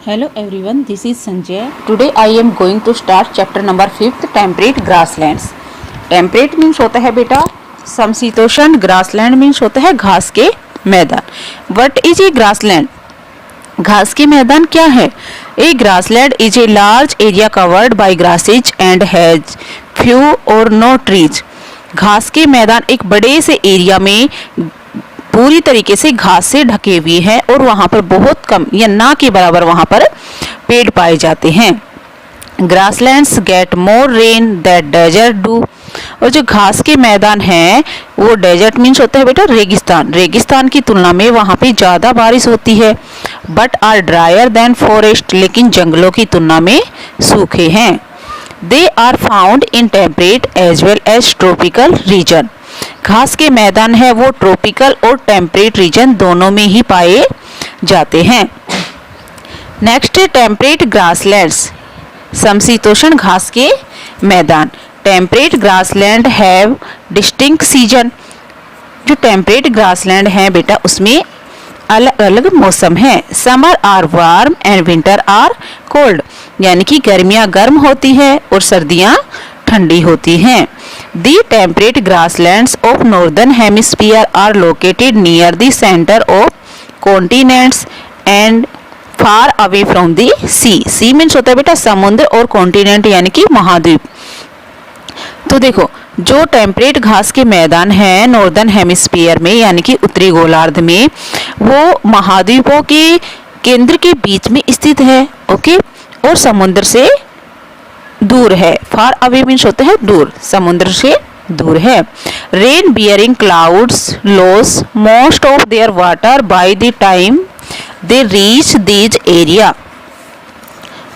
Hello everyone, this is Sanjay. Today I am going to start chapter number 5th temperate grasslands. Temperate means होता है बेटा समशीतोष्ण, grassland means होता है घास के मैदान. What is a grassland? घास के मैदान क्या है? A grassland is a large area covered by grasses and has few or no trees. घास के मैदान एक बड़े से एरिया में पूरी तरीके से घास से ढके हुए हैं और वहाँ पर बहुत कम या ना के बराबर वहाँ पर पेड़ पाए जाते हैं. Grasslands get more rain that deserts do. और जो घास के मैदान हैं वो डेजर्ट मीन्स होता है बेटा रेगिस्तान. रेगिस्तान की तुलना में वहाँ पे ज़्यादा बारिश होती है. But are dryer than forest, लेकिन जंगलों की तुलना में सूखे हैं. They are found in temperate as well as tropical region. घास के मैदान है वो ट्रॉपिकल और टेम्परेट रीजन दोनों में ही पाए जाते हैं. नेक्स्ट है टेम्परेट ग्रासलैंड्स, समशीतोष्ण घास के मैदान. Temperate grassland have distinct season. जो टेम्परेट ग्रासलैंड है बेटा उसमें अलग अलग मौसम है. Summer are warm and winter are cold, यानी कि गर्मियाँ गर्म होती है और सर्दियाँ ठंडी होती हैं. The temperate grasslands of northern hemisphere are located near the center of continents and far away from the sea. Sea means होता है बेटा समुद्र और कॉन्टिनेंट यानी कि महाद्वीप. तो देखो जो टेम्परेट घास के मैदान हैं नॉर्दर्न हेमिस्फीयर में यानी कि उत्तरी गोलार्ध में, वो महाद्वीपों के केंद्र के बीच में स्थित है. ओके, और समुद्र से दूर है. फार अवे मीन्स होता है दूर, समुद्र से दूर है. Rain bearing clouds loss most of their water by the time they reach these area.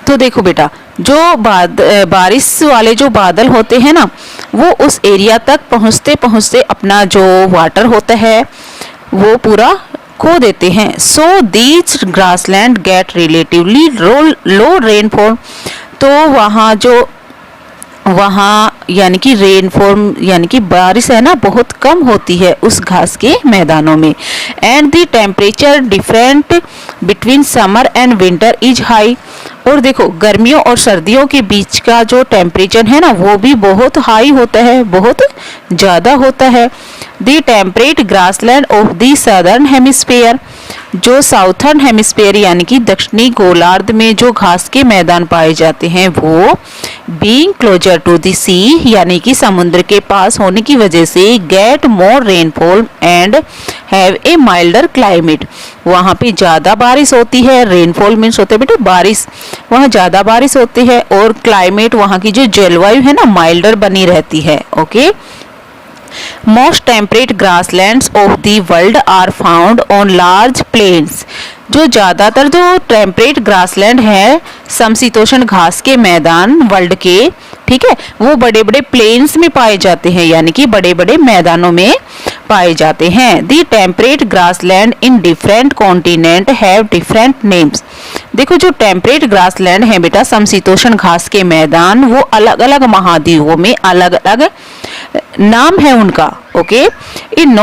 तो देखो बेटा जो बारिश वाले जो बादल होते हैं ना वो उस एरिया तक पहुँचते पहुँचते अपना जो वाटर होता है वो पूरा खो देते हैं. So these grassland get relatively low rainfall. तो वहाँ यानी कि रेनफॉल यानी कि बारिश है ना बहुत कम होती है उस घास के मैदानों में. And the temperature different between summer and winter is high. और देखो गर्मियों और सर्दियों के बीच का जो टेम्परेचर है ना वो भी बहुत हाई होता है, बहुत ज़्यादा होता है. The temperate grassland of the southern hemisphere, जो साउथर्न हेमिस्फीयर यानी कि दक्षिणी गोलार्ध में जो घास के मैदान पाए जाते हैं वो बीइंग क्लोजर टू द सी यानी कि समुद्र के पास होने की वजह से get more rainfall and have a milder climate. वहाँ पे ज़्यादा बारिश होती है. रेनफॉल मीन्स होते हैं बेटा बारिश, वहाँ ज़्यादा बारिश होती है और क्लाइमेट वहाँ की जो जलवायु है ना माइल्डर बनी रहती है. Okay, Most temperate grasslands of the world are found on large plains. जो ज़्यादातर जो टेम्परेट ग्रासलैंड है समशीतोष्ण घास के मैदान वर्ल्ड के, ठीक है, वो बड़े बड़े प्लेन्स में पाए जाते हैं यानी कि बड़े बड़े मैदानों में पाए जाते हैं. The temperate grassland in different continent have different names. देखो जो टेम्परेट ग्रासलैंड है बेटा समशीतोष्ण घास के मैदान वो अलग अलग महाद्वीपों में अलग अलग नाम है उनका. Okay, in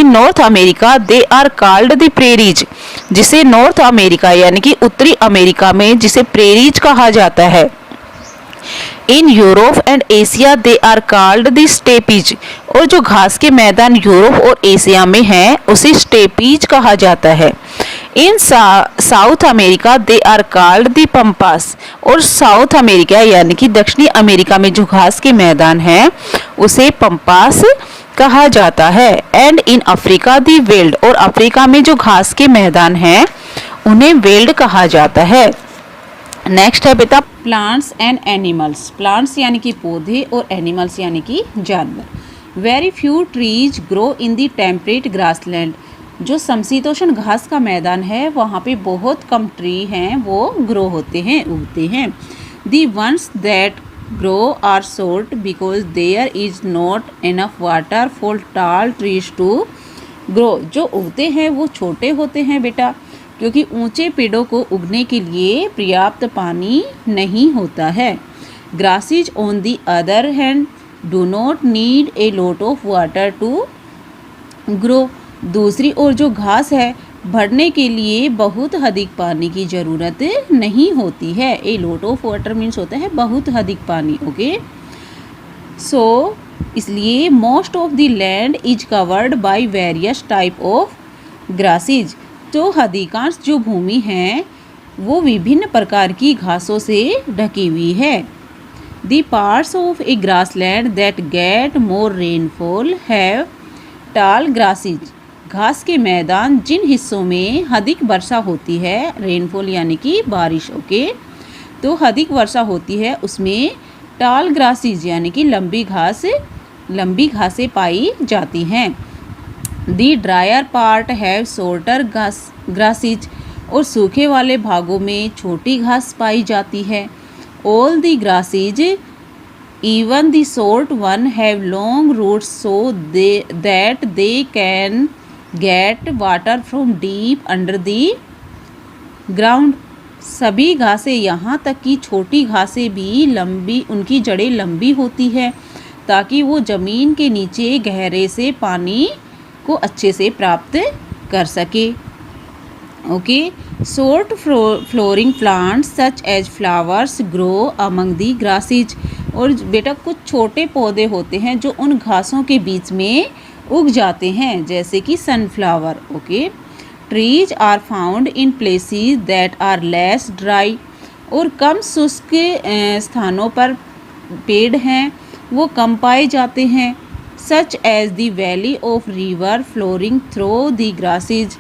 North America they are called the prairies. जिसे नॉर्थ अमेरिका यानी कि उत्तरी अमेरिका में जिसे प्रेरीज कहा जाता है. In Europe and Asia they are called the steppes. और जो घास के मैदान यूरोप और एशिया में हैं उसे स्टेपीज कहा जाता है. In South America they are called the pampas. और साउथ अमेरिका यानी कि दक्षिणी अमेरिका में जो घास के मैदान हैं उसे पंपास कहा जाता है. And in Africa the weld. और अफ्रीका में जो घास के मैदान हैं उन्हें वेल्ड कहा जाता है. नेक्स्ट है बेटा प्लांट्स एंड एनिमल्स. प्लांट्स यानी कि पौधे और एनिमल्स यानी कि जानवर. Very few trees grow in the temperate grassland. जो समशीतोष्ण घास का मैदान है वहाँ पे बहुत कम ट्री हैं वो ग्रो होते हैं, उगते हैं. The ones that grow are short because there is not enough water for tall trees to grow. जो उगते हैं वो छोटे होते हैं बेटा क्योंकि ऊंचे पेड़ों को उगने के लिए पर्याप्त पानी नहीं होता है. Grasses on the other hand do not need a lot of water to grow. दूसरी ओर जो घास है भरने के लिए बहुत अधिक पानी की ज़रूरत नहीं होती है। ए लॉट ऑफ वाटर मीन्स होता है बहुत अधिक पानी। ओके, सो इसलिए most of the land is covered by various type of grasses. तो अधिकांश जो भूमि है वो विभिन्न प्रकार की घासों से ढकी हुई है। The parts of A grassland that get more rainfall have टाल ग्रासेज। घास के मैदान जिन हिस्सों में अधिक वर्षा होती है, रेनफॉल यानी कि बारिश, ओके, तो अधिक वर्षा होती है उसमें टाल ग्रासेज यानी कि लंबी घासें पाई जाती हैं। The drier part have shorter grasses. और सूखे वाले भागों में छोटी घास पाई जाती है। All the grasses even the short one have long roots so that they can get water from deep under the ground. सभी घासें यहाँ तक कि छोटी घासें भी उनकी जड़ें लंबी होती है ताकि वो ज़मीन के नीचे गहरे से पानी को अच्छे से प्राप्त कर सके। Okay, short flowering plants such as flowers grow among the grasses. और बेटा कुछ छोटे पौधे होते हैं जो उन घासों के बीच में उग जाते हैं, जैसे कि sunflower. Okay, trees are found in places that are less dry. और कम शुष्क स्थानों पर पेड़ हैं वो कम पाए जाते हैं। Such as the valley of river flowing through the grasses.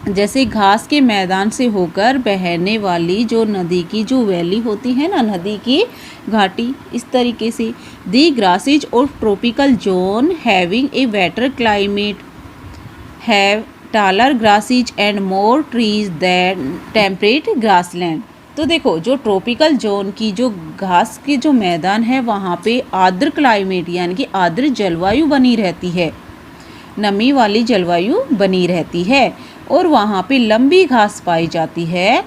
जैसे घास के मैदान से होकर बहने वाली जो नदी की जो वैली होती है ना, नदी की घाटी, इस तरीके से। The grasses of tropical zone having a wetter climate have taller grasses and more trees than temperate grassland. तो देखो जो ट्रॉपिकल जोन की जो घास के जो मैदान है वहाँ पे आर्द्र क्लाइमेट यानी कि आर्द्र जलवायु बनी रहती है, नमी वाली जलवायु बनी रहती है। और वहाँ पे लंबी घास पाई जाती है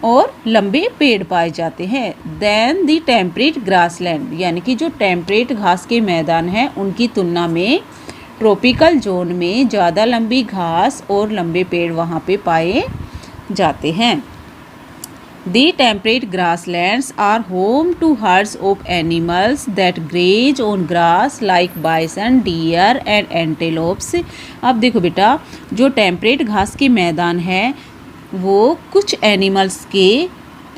और लंबे पेड़ पाए जाते हैं। दैन दी टेम्परेट ग्रासलैंड यानी कि जो टेम्परेट घास के मैदान हैं उनकी तुलना में ट्रॉपिकल जोन में ज़्यादा लंबी घास और लंबे पेड़ वहाँ पे पाए जाते हैं। The temperate grasslands are home to herds of animals that graze on grass like bison, deer and antelopes। अब देखो बेटा जो टेम्परेट घास के मैदान है वो कुछ एनिमल्स के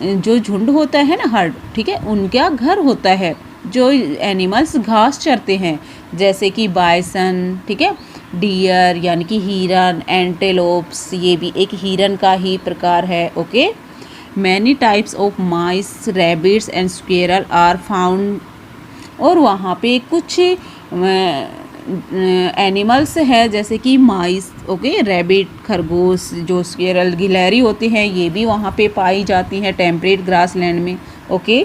जो झुंड होता है ना, हर्ड, ठीक है, उनका घर होता है। जो एनिमल्स घास चरते हैं जैसे कि बाइसन, ठीक है, डियर यानी कि हिरन, एंटेलोप्स ये भी एक हिरन का ही प्रकार है। Okay, many types of mice, rabbits and squirrel are found. और वहाँ पे कुछ एनिमल्स है जैसे कि माइस, ओके, रैबिट, खरगोश, जो स्क्वेरल, गिलहरी होते हैं ये भी वहाँ पे पाई जाती हैं टेम्परेट ग्रासलैंड में। Okay,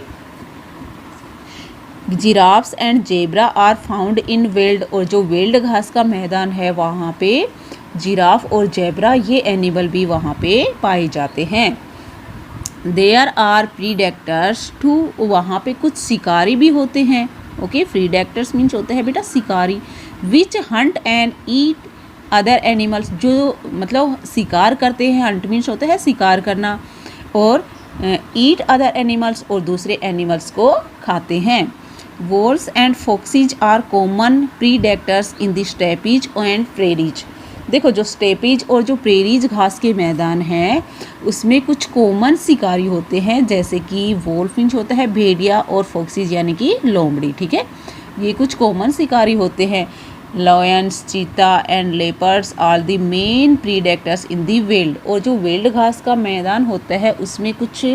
giraffes and zebra are found in veld. और जो वेल्ड घास का मैदान है वहाँ पे जिराफ और जेब्रा ये एनिमल भी वहाँ पे पाए जाते हैं। There are predators too. वहाँ पे कुछ शिकारी भी होते हैं। ओके, प्रीडेक्टर्स मीन्स होते हैं बेटा शिकारी। Witch hunt and eat other animals, जो मतलब शिकार करते हैं, हंट मीन्स होता है शिकार करना, और ईट अदर एनिमल्स और दूसरे एनिमल्स को खाते हैं। Voles and foxes are common predators in the steppes and prairies. देखो जो स्टेपीज और जो प्रेरीज घास के मैदान हैं उसमें कुछ कॉमन शिकारी होते हैं जैसे कि वोल्फ मीन्स होता है भेड़िया और फॉक्सीज यानी कि लोमड़ी, ठीक है, ये कुछ कॉमन शिकारी होते हैं। Lions, cheetah and leopards are the main predators in the veld. और जो वेल्ड घास का मैदान होता है उसमें कुछ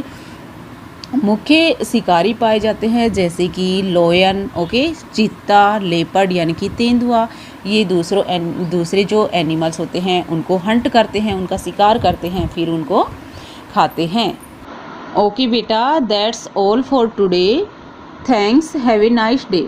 मुख्य शिकारी पाए जाते हैं जैसे कि लोयन, ओके, चीता, लेपर्ड यानी कि तेंदुआ, ये दूसरे जो एनिमल्स होते हैं उनको हंट करते हैं, उनका शिकार करते हैं, फिर उनको खाते हैं। ओके बेटा, that's all for today. Thanks, have a nice day.